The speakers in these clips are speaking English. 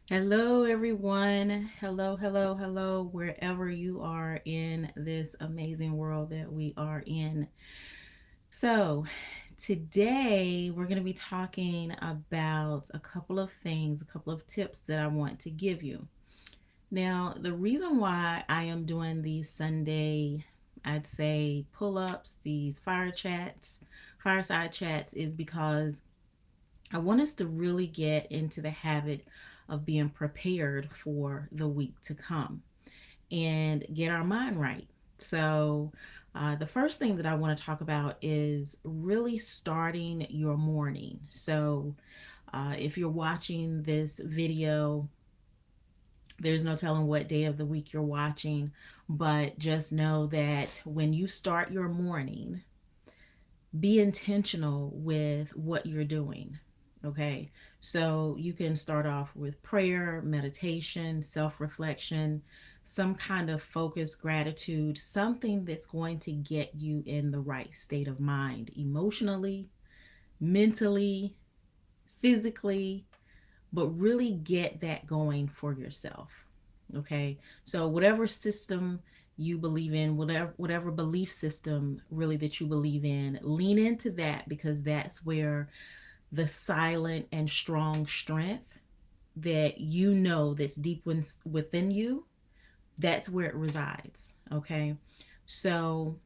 Hello, everyone. Hello, hello, hello, wherever you are in this amazing world that we are in. So, today we're going to be talking about a couple of things, a couple of tips that I want to give you. Now, the reason why I am doing these Sunday, I'd say, pull ups, these fireside chats, is because I want us to really get into the habit of being prepared for the week to come and get our mind right. So, the first thing that I want to talk about is really starting your morning. So, if you're watching this video, there's no telling what day of the week you're watching, but just know that when you start your morning, be intentional with what you're doing. Okay. So you can start off with prayer, meditation, self reflection, some kind of focused gratitude, something that's going to get you in the right state of mind emotionally, mentally, physically, but really get that going for yourself. Okay. So whatever system you believe in, whatever belief system really that you believe in, lean into that because that's where the silent and strong strength that you know that's deep within you, that's where it resides. Okay. So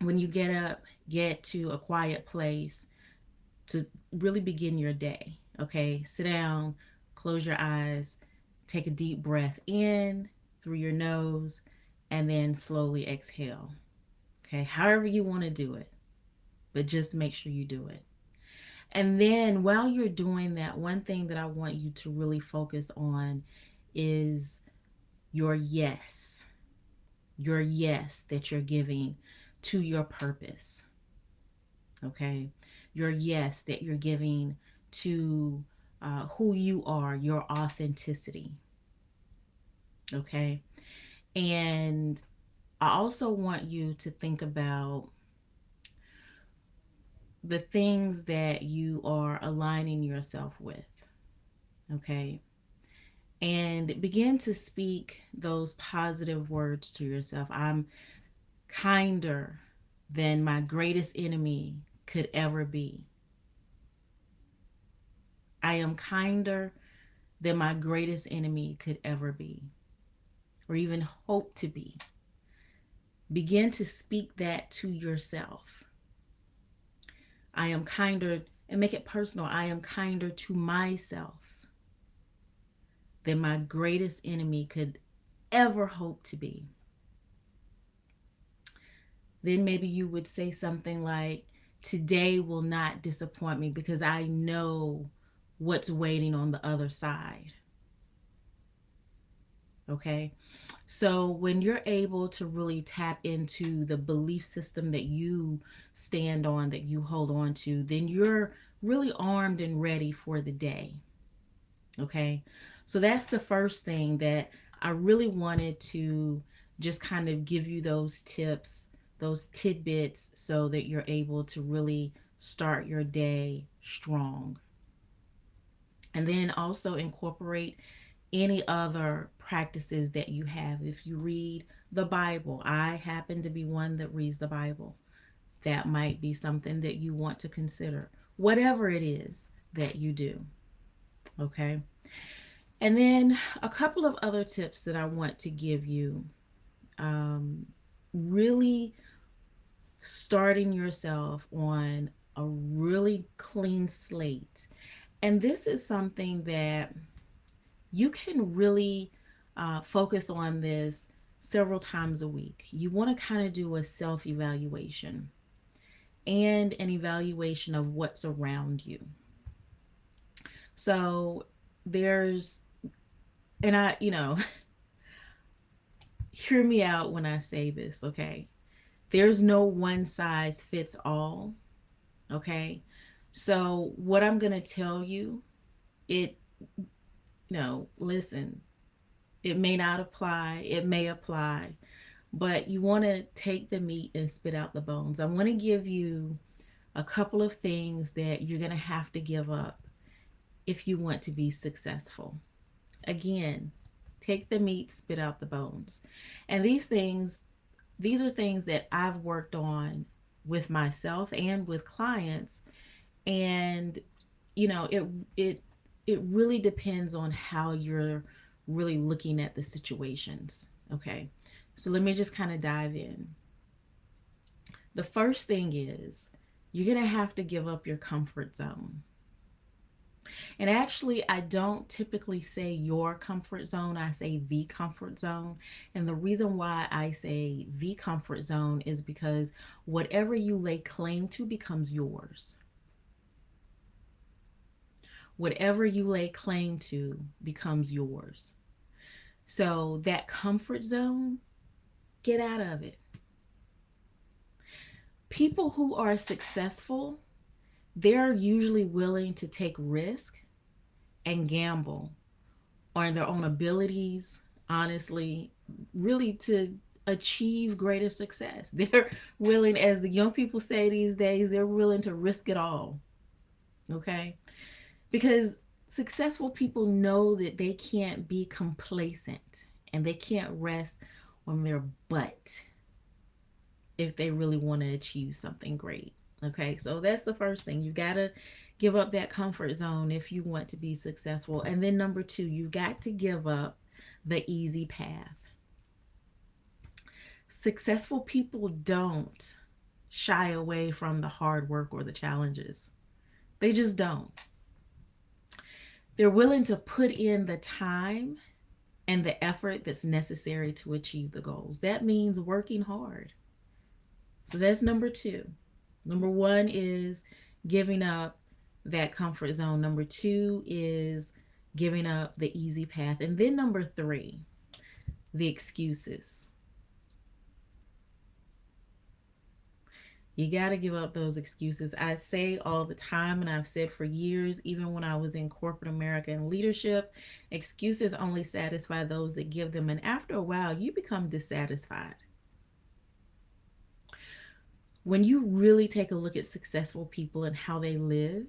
when you get up, get to a quiet place to really begin your day. Okay. Sit down, close your eyes, take a deep breath in through your nose, and then slowly exhale. Okay. However you want to do it, but just make sure you do it. And then while you're doing that, one thing that I want you to really focus on is your yes, your yes that you're giving to your purpose. Okay. Your yes that you're giving to who you are, your authenticity. Okay. And I also want you to think about the things that you are aligning yourself with. Okay. And begin to speak those positive words to yourself. I'm kinder than my greatest enemy could ever be. I am kinder than my greatest enemy could ever be, or even hope to be. Begin to speak that to yourself. I am kinder, and make it personal. I am kinder to myself than my greatest enemy could ever hope to be. Then maybe you would say something like, today will not disappoint me because I know what's waiting on the other side. Okay. So when you're able to really tap into the belief system that you stand on, that you hold on to, then you're really armed and ready for the day. Okay. So that's the first thing that I really wanted to just kind of give you those tips, those tidbits, so that you're able to really start your day strong. And then also incorporate any other practices that you have. If you read the Bible, I happen to be one that reads the Bible. That might be something that you want to consider, whatever it is that you do. Okay. And then a couple of other tips that I want to give you. Um, really starting yourself on a really clean slate. And this is something that you can really focus on this several times a week. You want to kind of do a self evaluation and an evaluation of what's around you. So there's, and hear me out when I say this, okay? There's no one size fits all, okay? So what I'm going to tell you, it, no, listen, it may not apply, it may apply, but you want to take the meat and spit out the bones. I want to give you a couple of things that you're going to have to give up if you want to be successful. Again, take the meat, spit out the bones. And these are things that I've worked on with myself and with clients. And it it really depends on how you're really looking at the situations. Okay. So let me just kind of dive in. The first thing is you're going to have to give up your comfort zone. And actually, I don't typically say your comfort zone, I say the comfort zone. And the reason why I say the comfort zone is because whatever you lay claim to becomes yours. Whatever you lay claim to becomes yours. So that comfort zone, get out of it. People who are successful, they're usually willing to take risk and gamble on their own abilities, honestly, really to achieve greater success. They're willing, as the young people say these days, they're willing to risk it all. Okay? Because successful people know that they can't be complacent and they can't rest on their butt if they really want to achieve something great. Okay, so that's the first thing. You got to give up that comfort zone if you want to be successful. And then, number two, you got to give up the easy path. Successful people don't shy away from the hard work or the challenges, they just don't. They're willing to put in the time and the effort that's necessary to achieve the goals. That means working hard. So that's number two. Number one is giving up that comfort zone. Number two is giving up the easy path. And then number three, the excuses. You got to give up those excuses. I say all the time, and I've said for years, even when I was in corporate America and leadership, excuses only satisfy those that give them. And after a while, you become dissatisfied. When you really take a look at successful people and how they live,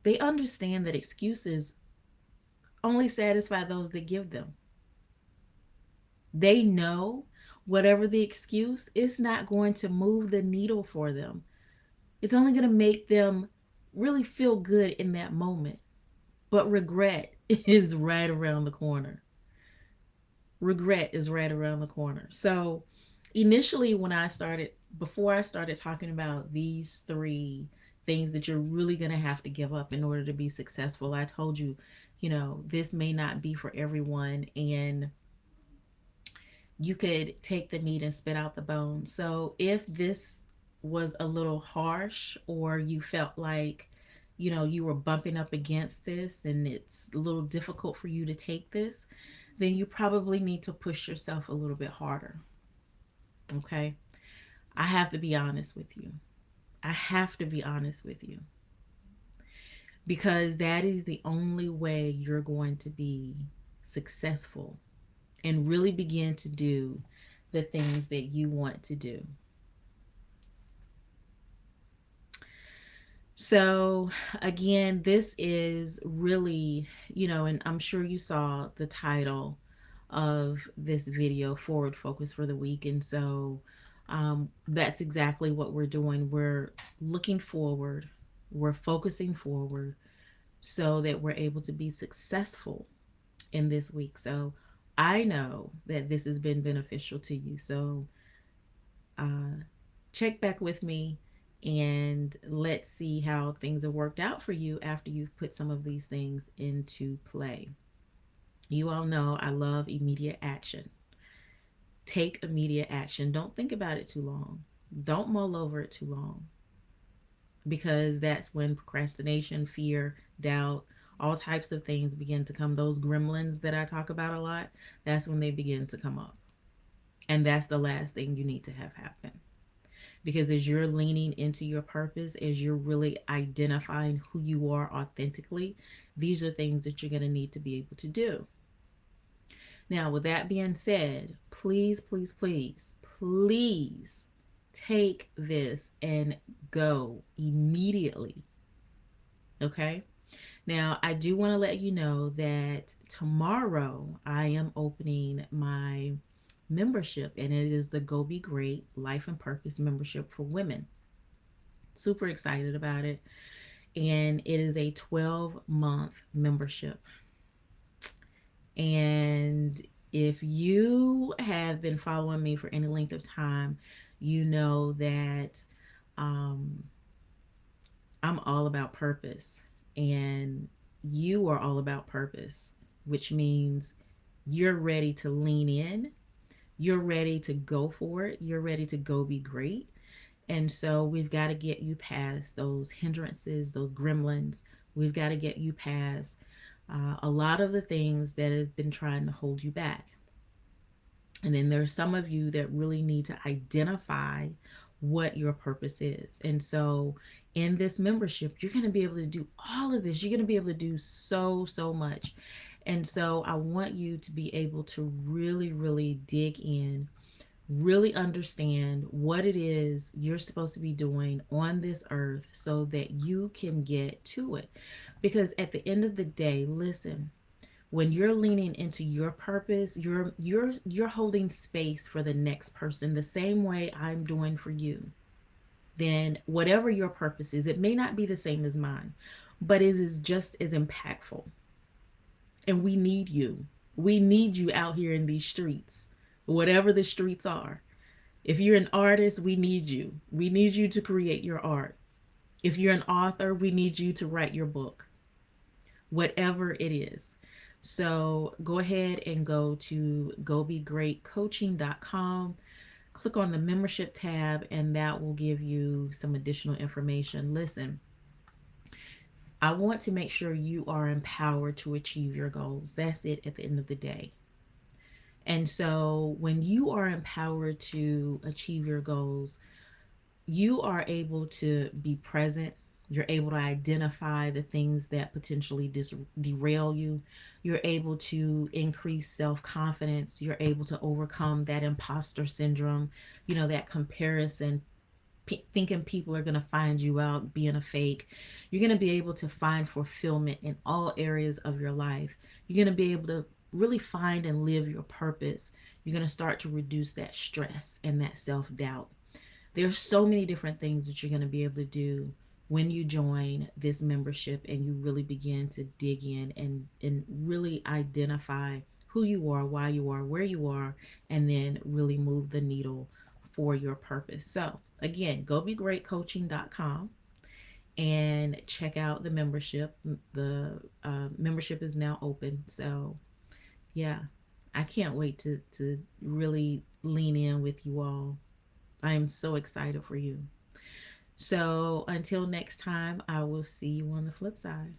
they understand that excuses only satisfy those that give them. They know whatever the excuse, it's not going to move the needle for them. It's only going to make them really feel good in that moment. But regret is right around the corner. Regret is right around the corner. So initially, before I started talking about these three things that you're really going to have to give up in order to be successful, I told you, this may not be for everyone. And you could take the meat and spit out the bone. So if this was a little harsh, or you felt like, you were bumping up against this and it's a little difficult for you to take this, then you probably need to push yourself a little bit harder. Okay? I have to be honest with you. I have to be honest with you, because that is the only way you're going to be successful and really begin to do the things that you want to do. So, again, this is really, and I'm sure you saw the title of this video, Forward Focus for the Week. And so that's exactly what we're doing. We're looking forward, we're focusing forward so that we're able to be successful in this week. So, I know that this has been beneficial to you. So, check back with me and let's see how things have worked out for you after you've put some of these things into play. You all know I love immediate action. Take immediate action. Don't think about it too long. Don't mull over it too long, because that's when procrastination, fear, doubt, all types of things begin to come. Those gremlins that I talk about a lot, that's when they begin to come up. And that's the last thing you need to have happen. Because as you're leaning into your purpose, as you're really identifying who you are authentically, these are things that you're going to need to be able to do. Now, with that being said, please, please, please, please take this and go immediately. Okay? Now, I do want to let you know that tomorrow I am opening my membership, and it is the Go Be Great Life and Purpose membership for women. Super excited about it. And it is a 12-month membership. And if you have been following me for any length of time, you know that um, I'm all about purpose. And you are all about purpose, which means you're ready to lean in. You're ready to go for it. You're ready to go be great. And so we've got to get you past those hindrances, those gremlins. We've got to get you past a lot of the things that have been trying to hold you back. And then there's some of you that really need to identify what your purpose is. And so in this membership, you're going to be able to do all of this. You're going to be able to do so much. And so I want you to be able to really dig in, really understand what it is you're supposed to be doing on this earth so that you can get to it. Because at the end of the day, listen, when you're leaning into your purpose, you're holding space for the next person the same way I'm doing for you. Then whatever your purpose is, it may not be the same as mine, but it is just as impactful. And we need you. We need you out here in these streets, whatever the streets are. If you're an artist, we need you. We need you to create your art. If you're an author, we need you to write your book, whatever it is. So go ahead and go to gobegreatcoaching.com, click on the membership tab, and that will give you some additional information. Listen, I want to make sure you are empowered to achieve your goals. That's it at the end of the day. And so when you are empowered to achieve your goals, you are able to be present. You're able to identify the things that potentially derail you. You're able to increase self confidence. You're able to overcome that imposter syndrome, that comparison, thinking people are going to find you out being a fake. You're going to be able to find fulfillment in all areas of your life. You're going to be able to really find and live your purpose. You're going to start to reduce that stress and that self doubt. There's so many different things that you're going to be able to do when you join this membership and you really begin to dig in and really identify who you are, why you are, where you are, and then really move the needle for your purpose. So again, gobegreatcoaching.com and check out the membership. The membership is now open. So yeah, I can't wait to really lean in with you all. I am so excited for you. So until next time, I will see you on the flip side.